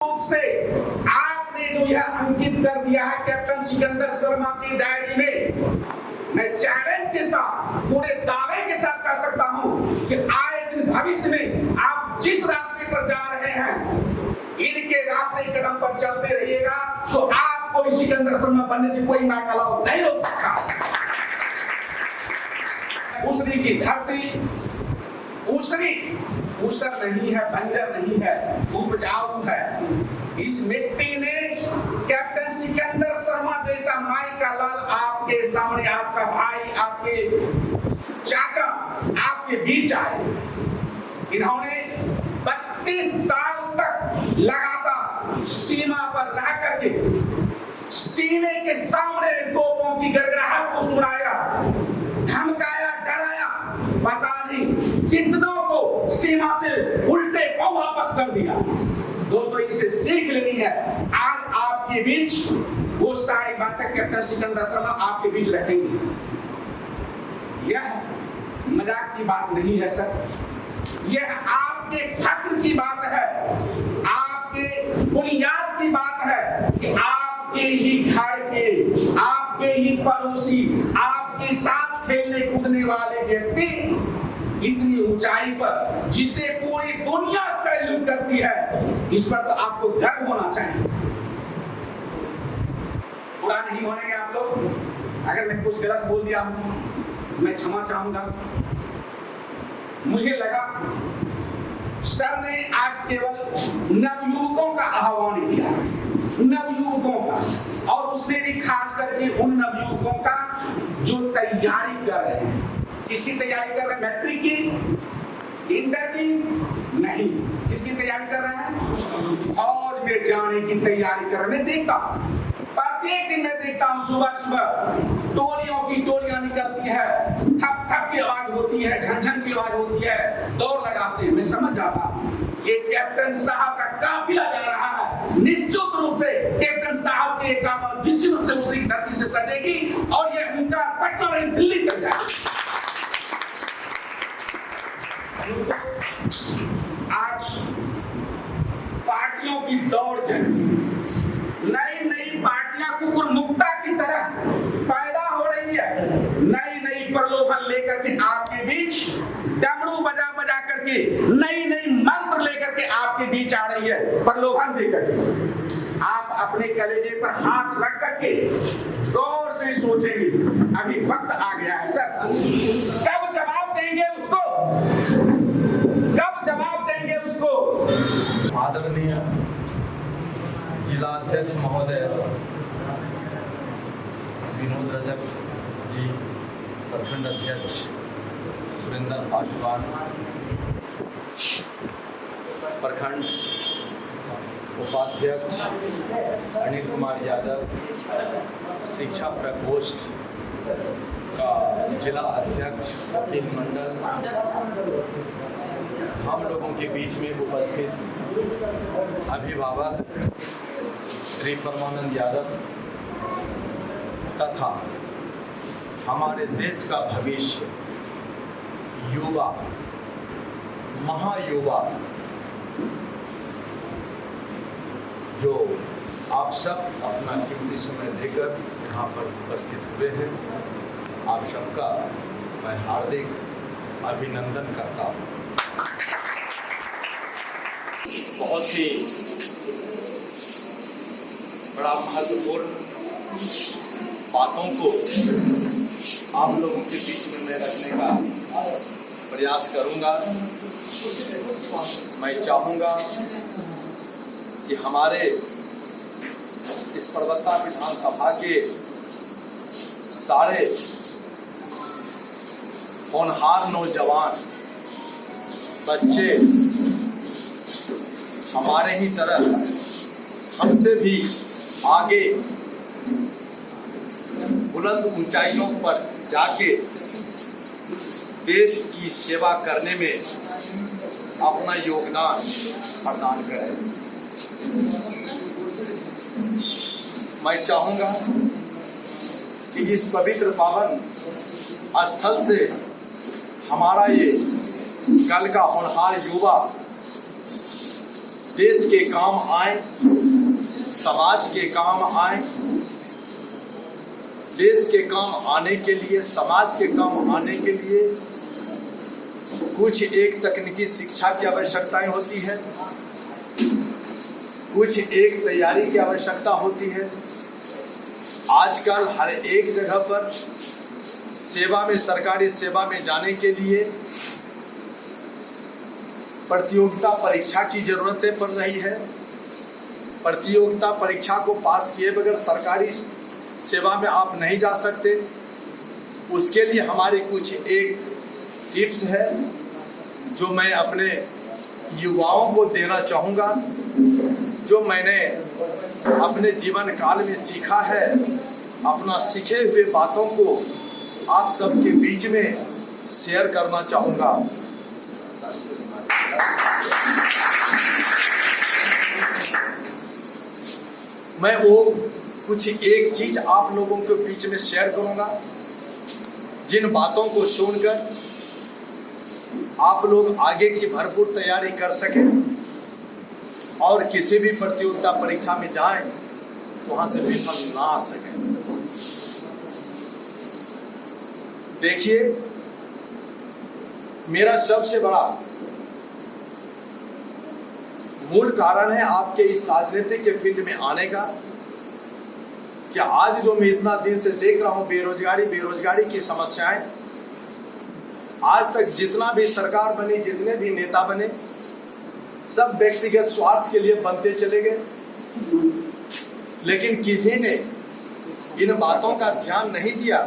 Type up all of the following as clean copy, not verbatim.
से आपने जो यह अंकित कर दिया है कैप्टन सिकंदर शर्मा की डायरी में, मैं चैलेंज के साथ पूरे दावे के साथ कह सकता हूं कि आए दिन भविष्य में आप जिस रास्ते पर जा रहे हैं, इनके रास्ते कदम पर चलते रहिएगा तो आपको भी सिकंदर शर्मा बनने से कोई नाकालाव नहीं रोक सकता। उसरी की धरती उसरी ऊसर नहीं है, बंजर नहीं है, उपजाऊ है। इस मिट्टी ने कैप्टन सिकंदर शर्मा जैसा माई का लाल आपके सामने, आपका भाई, आपके चाचा आपके बीच आए। इन्होंने 32 साल तक लगातार सीमा पर रह करके सीने के सामने तोपों की गड़गड़ाहट को सुनाया, धमकाया, डराया, पता नहीं कितनों को सीमा से उल्टे पांव वापस कर दिया। दोस्तों, इसे सीख लेनी है। आज आपके बीच वो सारी बातें कैप्टन सिकंदर शर्मा आपके बीच रखेंगे। यह मजाक की बात नहीं है सर, यह आपके फक्र की बात है, आपके बुनियाद की बात है कि आपके ही घर के, आपके ही पड़ोसी, आपके साथ खेलने कूदने वाले व्यक्ति इतनी ऊंचाई पर, जिसे पूरी दुनिया सैल्यूट करती है, इस पर तो आपको गर्व होना चाहिए। बुरा नहीं मानेंगे आप लोग? अगर मैं कुछ गलत बोल दिया हूं, मैं क्षमा चाहूंगा। मुझे लगा सर ने आज केवल नवयुवकों का आह्वान किया, नवयुवकों का, और उसने भी खास करके उन नवयुवकों का जो तैयारी कर रहे हैं। किसकी तैयारी कर रहे हैं? मैट्रिक की, इंटर की? नहीं। किसकी तैयारी कर रहे हैं? फौज में जाने की तैयारी कर रहे हैं। मैं देखता हूं, प्रत्येक दिन मैं देखता हूं, सुबह सुबह टोलियों की टोलियां निकलती है, थप थप की आवाज होती है, झनझन की आवाज होती है, दौड़ लगाते हैं। मैं समझ जाता हूं ये कैप्टन साहब का काफिला जा रहा है। निश्चित रूप से कैप्टन साहब के कामल निश्चित रूप से उसी धरती से सजेगी और यह उनका पटना में दिल्ली तक जाएगा। आज पार्टियों की दौड़ चली, नई नई पार्टियां कुकुर मुक्ता की तरह पैदा हो रही है, नई नई प्रलोभन लेकर के आपके बीच, डमरू बजा बजा करके नई नई मंत्र लेकर के आपके बीच आ रही है, प्रलोभन देकर के। आप अपने कलेजे पर हाथ रख करके गौर से सोचेंगे, अभी वक्त आ गया है सर। कब जवाब देंगे उसको? कब जवाब देंगे उसको? आदरणीय जिला अध्यक्ष महोदय विनोद रजक जी, प्रखंड अध्यक्ष सुरेंद्र पासवान, प्रखंड उपाध्यक्ष अनिल कुमार यादव, शिक्षा प्रकोष्ठ का जिला अध्यक्ष वकील मंडल, हम लोगों के बीच में उपस्थित अभिभावक श्री परमानंद यादव तथा हमारे देश का भविष्य, युवा, महायुवा, जो आप सब अपना कीमती समय देकर यहाँ पर उपस्थित हुए हैं, आप सबका मैं हार्दिक अभिनंदन करता हूँ। बहुत ही बड़ा महत्वपूर्ण बातों को आप लोगों के बीच में मैं रखने का प्रयास करूंगा। मैं चाहूंगा कि हमारे इस पर्वता विधानसभा के सारे होनहार नौजवान बच्चे हमारे ही तरह हमसे भी आगे बुलंद ऊंचाइयों पर जाके देश की सेवा करने में अपना योगदान प्रदान करें। मैं चाहूंगा कि इस पवित्र पावन स्थल से हमारा ये कल का होनहार युवा देश के काम आए, समाज के काम आए। देश के काम आने के लिए, समाज के काम आने के लिए कुछ एक तकनीकी शिक्षा की आवश्यकताएं होती है, कुछ एक तैयारी की आवश्यकता होती है। आजकल हर एक जगह पर सेवा में, सरकारी सेवा में जाने के लिए प्रतियोगिता परीक्षा की जरूरतें पड़ रही है। प्रतियोगिता परीक्षा को पास किए बगैर सरकारी सेवा में आप नहीं जा सकते। उसके लिए हमारी कुछ एक टिप्स है जो मैं अपने युवाओं को देना चाहूँगा, जो मैंने अपने जीवन काल में सीखा है। अपना सीखे हुए बातों को आप सबके बीच में शेयर करना चाहूँगा। मैं वो कुछ एक चीज आप लोगों के बीच में शेयर करूंगा, जिन बातों को सुनकर आप लोग आगे की भरपूर तैयारी कर सकें और किसी भी प्रतियोगिता परीक्षा में जाएं तो वहां से विफल ना आ सकें। देखिए, मेरा सबसे बड़ा मूल कारण है आपके इस राजनीतिक के फील्ड में आने का, कि आज जो मैं इतना दिन से देख रहा हूं बेरोजगारी की समस्याएं, आज तक जितना भी सरकार बनी, जितने भी नेता बने, सब व्यक्तिगत स्वार्थ के लिए बनते चले गए। लेकिन किसी ने इन बातों का ध्यान नहीं दिया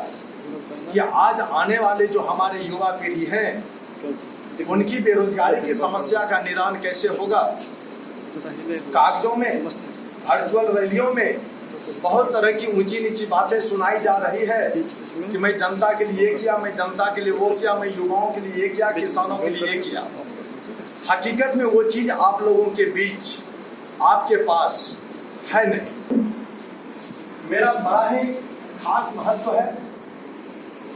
कि आज आने वाले जो हमारे युवा पीढ़ी है, उनकी बेरोजगारी की समस्या का निदान कैसे होगा। कागजों में, वर्चुअल रैलियों में बहुत तरह की ऊंची नीची बातें सुनाई जा रही है कि मैं जनता के लिए किया, मैं जनता के लिए वो किया, मैं युवाओं के लिए ये किया, किसानों के लिए ये किया। हकीकत में वो चीज आप लोगों के बीच, आपके पास है नहीं। मेरा बड़ा ही खास महत्व है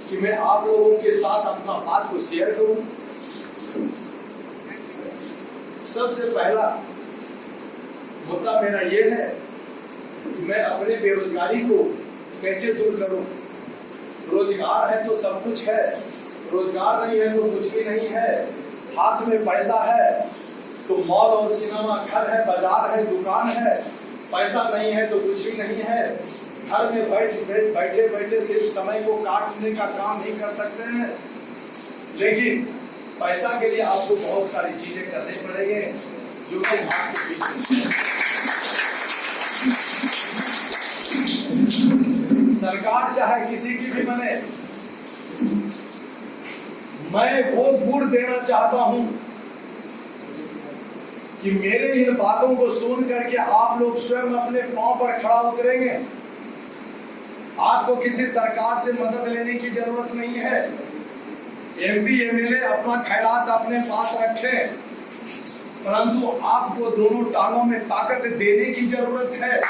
कि मैं आप लोगों के साथ अपना बात को शेयर करूं। सबसे पहला मुद्दा मेरा ये है कि मैं अपने बेरोजगारी को कैसे दूर करूं। रोजगार है तो सब कुछ है, रोजगार नहीं है तो कुछ भी नहीं है। हाथ में पैसा है तो मॉल और सिनेमा, घर है, बाजार है, दुकान है। पैसा नहीं है तो कुछ भी नहीं है। घर में बैठे बैठे सिर्फ समय को काटने का काम ही कर सकते हैं, लेकिन पैसा के लिए आपको बहुत सारी चीजें करनी पड़ेंगे जो कि आपके बीच में। सरकार चाहे किसी की भी बने, मैं वो गुण देना चाहता हूं कि मेरे इन बातों को सुन करके आप लोग स्वयं अपने पांव पर खड़ा उतरेंगे। आपको किसी सरकार से मदद लेने की जरूरत नहीं है। एमपी एमएलए अपना खैरात अपने पास रखें, परंतु आपको दोनों टांगों में ताकत देने की जरूरत है।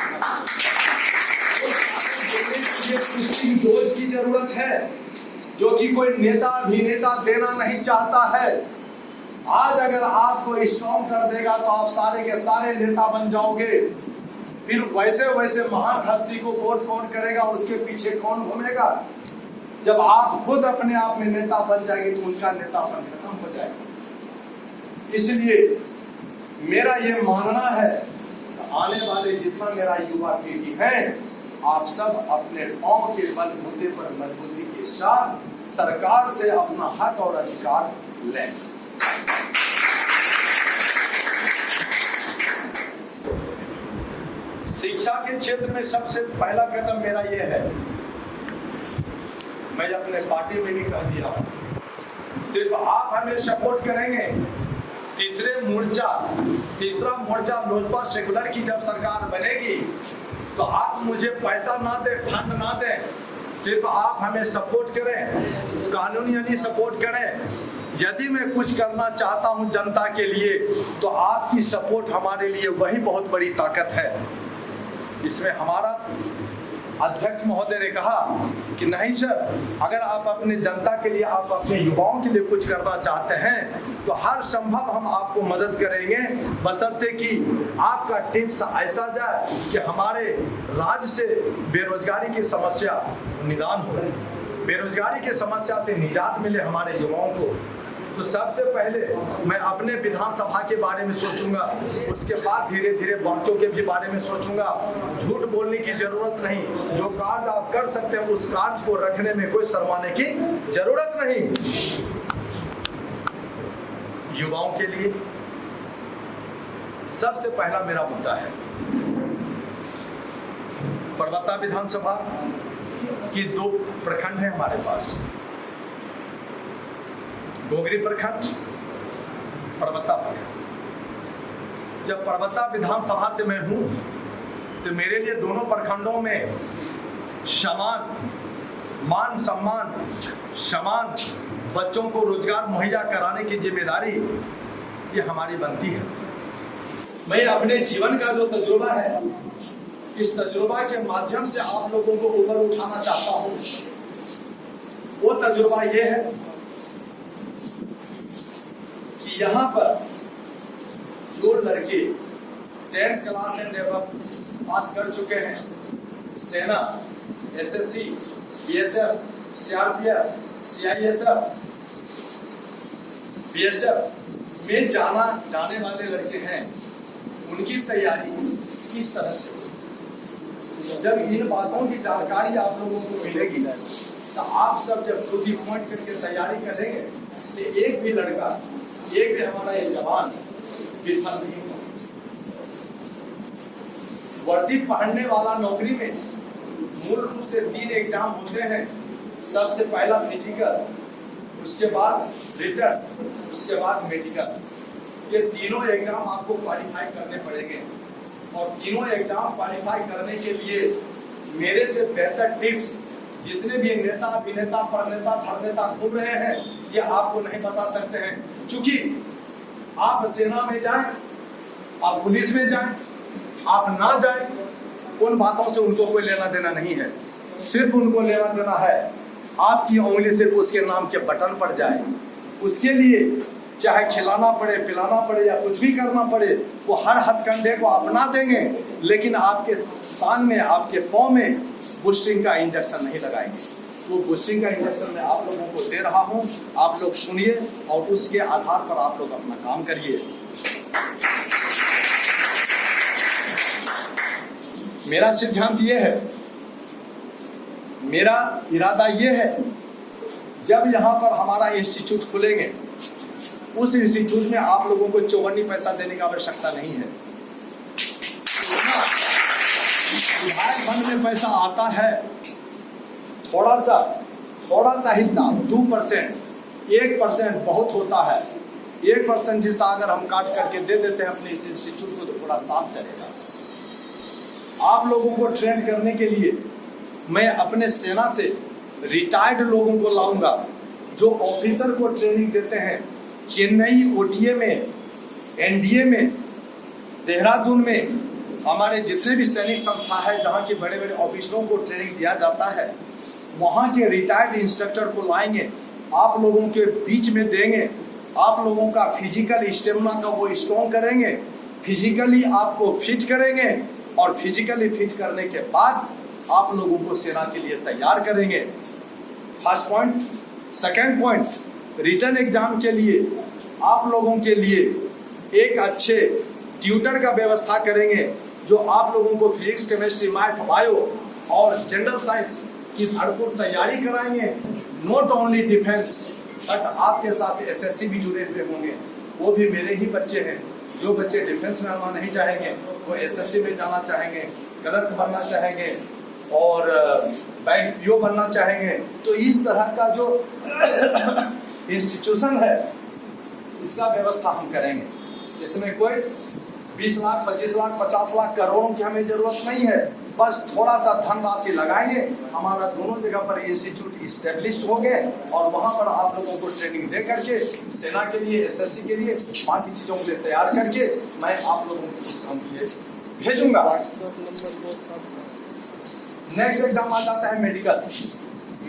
डोज की जरूरत है, जो कि कोई नेता अभिनेता देना नहीं चाहता है। आज अगर आपको स्ट्रॉन्ग कर देगा तो आप सारे के सारे नेता बन जाओगे। फिर वैसे वैसे महान हस्ती को वोट कौन करेगा, उसके पीछे कौन घूमेगा। जब आप खुद अपने आप में नेता बन जाएंगे तो उनका नेतापन खत्म हो जाएगा। इसलिए मेरा ये मानना है, आने वाले जितना मेरा युवा पीढ़ी है, आप सब अपने पांव के बलबूते पर मजबूती के साथ सरकार से अपना हक और अधिकार लें। शिक्षा के क्षेत्र में सबसे पहला कदम मेरा ये है, मैं अपने पार्टी में भी कह दिया हूं, सिर्फ आप हमें सपोर्ट करेंगे। तीसरा मोर्चा लोजपा सेकुलर की जब सरकार बनेगी तो आप मुझे पैसा ना दे, फंड ना दे, सिर्फ आप हमें सपोर्ट करें, कानूनी सपोर्ट करें। यदि मैं कुछ करना चाहता हूं जनता के लिए तो आपकी सपोर्ट हमारे लिए वही बहुत बड़ी ताकत है। इसमें हमारा अध्यक्ष महोदय ने कहा कि नहीं सर, अगर आप अपने जनता के लिए, आप अपने युवाओं के लिए कुछ करना चाहते हैं तो हर संभव हम आपको मदद करेंगे, बशर्ते कि आपका टिप्स ऐसा जाए कि हमारे राज्य से बेरोजगारी की समस्या निदान हो, बेरोजगारी की समस्या से निजात मिले हमारे युवाओं को। तो सबसे पहले मैं अपने विधानसभा के बारे में सोचूंगा, उसके बाद धीरे धीरे बाकियों के भी बारे में सोचूंगा। झूठ बोलने की जरूरत नहीं, जो कार्य आप कर सकते हैं उस कार्य को रखने में कोई शर्माने की जरूरत नहीं। युवाओं के लिए सबसे पहला मेरा मुद्दा है, परबत्ता विधानसभा की 2 प्रखंड है हमारे पास, गोगरी प्रखंड, परबत्ता प्रखंड। जब परबत्ता विधानसभा से मैं हूं तो मेरे लिए दोनों प्रखंडों में समान मान सम्मान, समान बच्चों को रोजगार मुहैया कराने की जिम्मेदारी ये हमारी बनती है। मैं अपने जीवन का जो तजुर्बा है, इस तजुर्बा के माध्यम से आप लोगों को ऊपर उठाना चाहता हूं। वो तजुर्बा ये है कि यहाँ पर जो लड़के 10th क्लास एंड एबव पास कर चुके हैं, सेना, SSC, BSF, CRPF, CISF, BSF में जाने वाले लड़के हैं, उनकी तैयारी किस तरह से हो। जब इन बातों की जानकारी आप लोगों को मिलेगी तो आप सब जब खुद ही पॉइंट करके तैयारी करेंगे तो एक भी लड़का, एक भी हमारा ये जवान विफल नहीं होगा। वर्दी पहनने वाला नौकरी में मूल रूप से 3 एग्जाम होते हैं। सबसे पहला फिजिकल, उसके बाद रिटन, उसके बाद मेडिकल। ये तीनों एग्जाम आपको क्वालिफाई करने पड़ेंगे और तीनों एग्जाम क्वालिफाई करने के लिए मेरे से बेहतर टिप्स जितने भी नेता, अभिनेता, प्रणेता, छड़नेता घूम रहे हैं ये आपको नहीं बता सकते हैं। क्योंकि आप सेना में जाएं, आप पुलिस में जाएं, आप ना जाएं, उन बातों से उनको कोई लेना देना नहीं है। सिर्फ उनको लेना देना है आपकी उंगली से उसके नाम के बटन पड़ जाए। उसके लिए चाहे खिलाना पड़े, पिलाना पड़े या कुछ भी करना पड़े, वो हर हथकंडे को अपना देंगे, लेकिन आपके कान में, आपके पाँव में बूस्टिंग का इंजेक्शन नहीं लगाएंगे। वो बूस्टिंग का इंजेक्शन मैं आप लोगों को दे रहा हूं, आप लोग सुनिए और उसके आधार पर आप लोग अपना काम करिए। मेरा सिद्धांत ये है, मेरा इरादा ये है, जब यहाँ पर हमारा इंस्टीट्यूट खुलेंगे उस इंस्टीट्यूट में आप लोगों को 54 पैसा देने की आवश्यकता नहीं है। विधायक फंड में पैसा आता है, थोड़ा सा हिस्सा 2%, 1% बहुत होता है। 1% जिसका अगर हम काट करके दे देते हैं अपने इस इंस्टीट्यूट को तो थोड़ा साफ चलेगा। आप लोगों को ट्रेन करने के लिए मैं अपने सेना से रिटायर्ड लोगों को लाऊंगा जो ऑफिसर को ट्रेनिंग देते हैं। चेन्नई ओटीए में, एनडीए में, देहरादून में हमारे जितने भी सैनिक संस्था है जहाँ के बड़े बड़े ऑफिसरों को ट्रेनिंग दिया जाता है, वहाँ के रिटायर्ड इंस्ट्रक्टर को लाएंगे, आप लोगों के बीच में देंगे। आप लोगों का फिजिकल स्टेमिना का वो स्ट्रॉन्ग करेंगे, फिजिकली आपको फिट करेंगे और फिजिकली फिट करने के बाद आप लोगों को सेना के लिए तैयार करेंगे। First point. Second point, return exam के लिए आप लोगों के लिए एक अच्छे ट्यूटर का व्यवस्था करेंगे जो आप लोगों को फिजिक्स, केमिस्ट्री, मैथ, बायो और जनरल साइंस की भरपूर तैयारी कराएंगे। नॉट ओनली डिफेंस बट आपके साथ एसएससी भी जुड़े हुए होंगे, वो भी मेरे ही बच्चे हैं। जो बच्चे डिफेंस में आना नहीं चाहेंगे वो एसएससी में जाना चाहेंगे, क्लर्क बनना चाहेंगे और बैंक पीओ बनना चाहेंगे। तो इस तरह का जो इंस्टीट्यूशन है इसका व्यवस्था हम करेंगे। इसमें कोई 20 लाख, 25 लाख, 50 लाख, करोड़ों की हमें जरूरत नहीं है। बस थोड़ा सा धनराशि लगाएंगे, हमारा दोनों जगह पर इंस्टीट्यूट इस्टेब्लिश हो गए और वहां पर आप लोगों को ट्रेनिंग दे करके सेना के लिए, एसएससी के लिए, बाकी चीजों के लिए तैयार करके मैं आप लोगों को उस काम के लिए भेजूंगा। नेक्स्ट एग्जाम आ जाता है मेडिकल।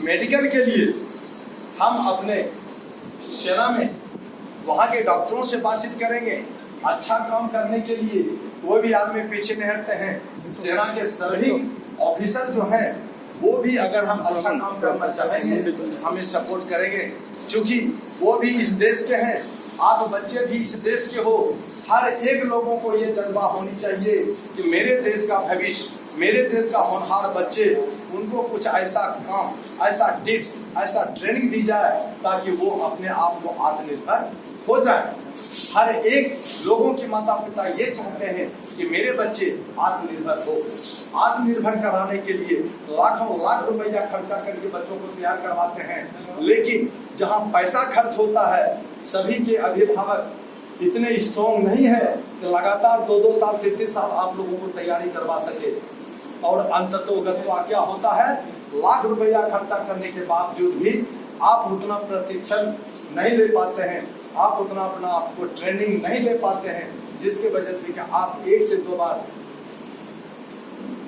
मेडिकल के लिए हम अपने सेना में वहाँ के डॉक्टरों से बातचीत करेंगे। अच्छा काम करने के लिए कोई भी आदमी पीछे नहीं हटते हैं। सेना के सभी ऑफिसर जो हैं वो भी अगर हम अच्छा काम करना चाहेंगे हमें सपोर्ट करेंगे, क्योंकि वो भी इस देश के हैं, आप बच्चे भी इस देश के हो। हर एक लोगों को ये जज्बा होनी चाहिए कि मेरे देश का भविष्य, मेरे देश का होनहार बच्चे, उनको कुछ ऐसा काम, ऐसा टिप्स, ऐसा ट्रेनिंग दी जाए ताकि वो अपने आप को आत्मनिर्भर हो जाए। हर एक लोगों के माता पिता ये चाहते हैं कि मेरे बच्चे आत्मनिर्भर हो। आत्मनिर्भर कराने के लिए लाखों लाख रुपया खर्चा करके बच्चों को तैयार करवाते हैं, लेकिन जहां पैसा खर्च होता है सभी के अभिभावक इतने स्ट्रॉन्ग नहीं है कि लगातार 2-2 साल 3-3 साल आप लोगों को तैयारी करवा सके। और अंततोगत्वा क्या होता है, लाख रुपया खर्चा करने के बावजूद भी आप उतना प्रशिक्षण नहीं ले पाते हैं, आप उतना अपना आपको ट्रेनिंग नहीं ले पाते हैं, जिसकी वजह से कि आप 1 से 2 बार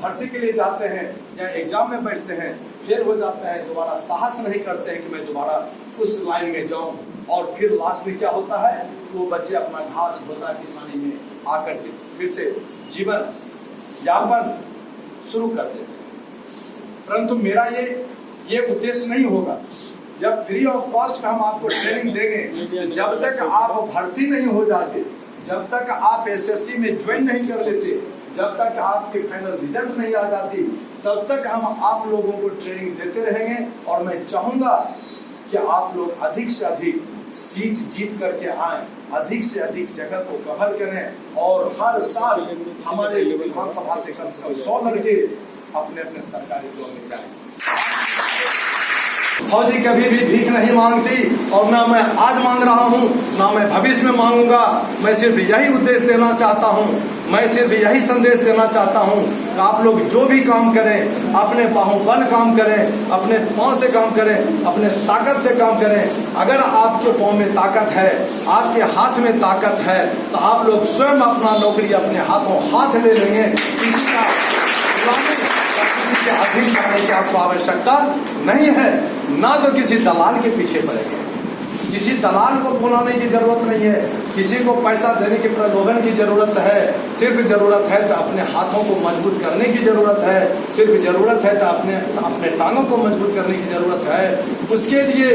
भर्ती के लिए जाते हैं या एग्जाम में बैठते हैं, फिर हो जाता है दोबारा साहस नहीं करते हैं कि मैं दोबारा उस लाइन में जाऊं, और फिर लास्ट में क्या होता है, वो बच्चे अपना घास भूसा किसानी में आकर के फिर से जीवन यापन शुरू कर देते हैं। परंतु मेरा ये उद्देश्य नहीं होगा। जब फ्री ऑफ कॉस्ट में हम आपको ट्रेनिंग देंगे, जब तक आप भर्ती नहीं हो जाते, जब तक आप एसएससी में ज्वाइन नहीं कर लेते, जब तक आपके फाइनल रिजल्ट नहीं आ जाती, तब तक हम आप लोगों को ट्रेनिंग देते रहेंगे। और मैं चाहूंगा कि आप लोग अधिक से अधिक सीट जीत करके आए, अधिक से अधिक जगह को कवर करें, और हर साल हमारे विधानसभा से कम 100 लड़के अपने अपने सरकारी दौर में जाएं। फौजी कभी भी भीख नहीं मांगती, और ना मैं आज मांग रहा हूँ, ना मैं भविष्य में मांगूंगा। मैं सिर्फ यही उद्देश्य देना चाहता हूँ, मैं सिर्फ यही संदेश देना चाहता हूँ कि आप लोग जो भी काम करें, अपने बाहुबल काम करें, अपने पाँव से काम करें, अपने ताकत से काम करें। अगर आपके पाँव में ताकत है, आपके हाथ में ताकत है, तो आप लोग स्वयं अपना नौकरी अपने हाथों हाथ ले लेंगे। किसी का किसी के अधीन करने की आपको आवश्यकता नहीं है, ना तो किसी दलाल के पीछे पड़ेंगे। किसी दलाल को बुलाने की जरूरत नहीं है, किसी को पैसा देने के प्रलोभन की जरूरत है। सिर्फ जरूरत है तो अपने हाथों को मजबूत करने की जरूरत है, सिर्फ जरूरत है तो अपने टांगों को मजबूत करने की जरूरत है। उसके लिए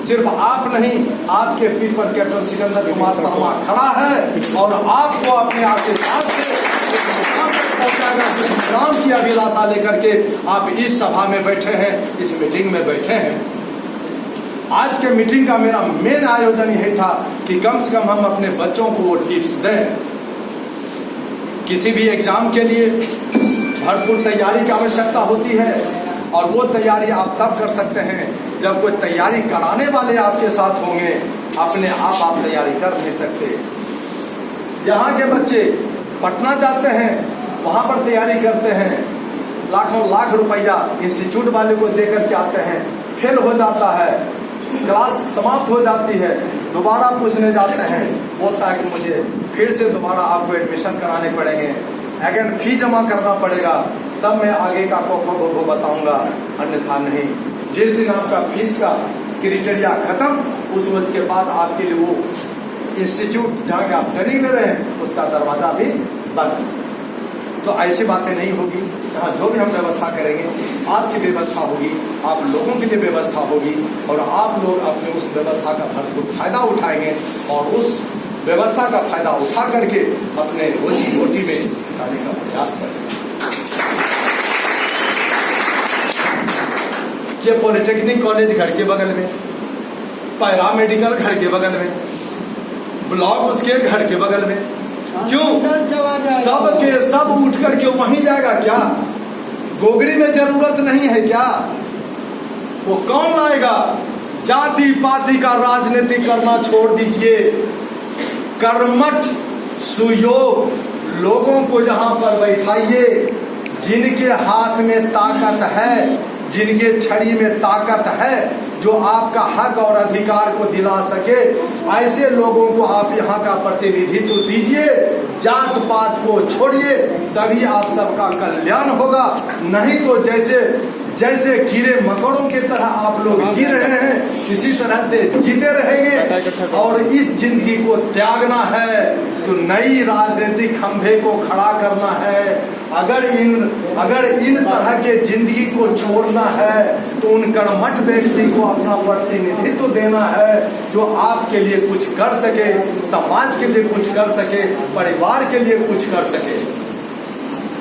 सिर्फ आप नहीं, आपके पीठ पर कैप्टन सिकंदर कुमार शर्मा खड़ा है, और आपको अपने आशीर्वाद से नाम की अभिलाषा लेकर के आप इस सभा में बैठे हैं, इस मीटिंग में बैठे हैं। आज के मीटिंग का मेरा मेन आयोजन यही था कि कम से कम हम अपने बच्चों को वो टिप्स दें। किसी भी एग्जाम के लिए भरपूर तैयारी की आवश्यकता होती है, और वो तैयारी आप तब कर सकते हैं जब कोई तैयारी कराने वाले आपके साथ होंगे। अपने आप तैयारी कर नहीं सकते। यहाँ के बच्चे पटना जाते हैं, वहाँ पर तैयारी करते हैं, लाखों लाख रुपया इंस्टीट्यूट वाले को देकर के आते हैं, फेल हो जाता है, क्लास समाप्त हो जाती है, दोबारा पूछने जाते हैं, बोलता है कि मुझे फिर से दोबारा आपको एडमिशन कराने पड़ेंगे, अगेन फी जमा करना पड़ेगा, तब मैं आगे का को बताऊंगा, अन्यथा नहीं। जिस दिन आपका फीस का क्राइटेरिया खत्म, उस रोज के बाद आपके लिए वो इंस्टीट्यूट जहाँ का आप ट्रेनिंग ले रहे हैं उसका दरवाजा भी बंद। तो ऐसी बातें नहीं होगी। यहाँ जो भी हम व्यवस्था करेंगे, आपकी व्यवस्था होगी, आप लोगों के लिए व्यवस्था होगी, और आप लोग अपने उस व्यवस्था का भरपूर फायदा उठाएंगे, और उस व्यवस्था का फायदा उठा करके अपने रोजी रोटी में जाने का प्रयास करेंगे। ये पॉलिटेक्निक कॉलेज घर के बगल में, पैरा मेडिकल घर के बगल में, ब्लॉक उसके घर के बगल में, क्यों सब के सब उठ करके वहीं जाएगा क्या? गोगड़ी में जरूरत नहीं है क्या? वो कौन लाएगा? जाति पाति का राजनीति करना छोड़ दीजिए, कर्मठ सुयोग लोगों को यहाँ पर बैठाइए, जिनके हाथ में ताकत है, जिनके छड़ी में ताकत है, जो आपका हक और अधिकार को दिला सके, ऐसे लोगों को आप यहाँ का प्रतिनिधित्व दीजिए। जात पात को छोड़िए, तभी आप सबका कल्याण होगा। नहीं तो जैसे कीड़े मकोड़ों की तरह आप लोग जी रहे हैं, इसी तरह से जीते रहेंगे। और इस जिंदगी को त्यागना है तो नई राजनीतिक खंभे को खड़ा करना है। अगर इन तरह के जिंदगी को छोड़ना है तो उन कर्मठ व्यक्ति को अपना प्रतिनिधित्व देना है, जो आपके लिए कुछ कर सके, समाज के लिए कुछ कर सके, परिवार के लिए कुछ कर सके।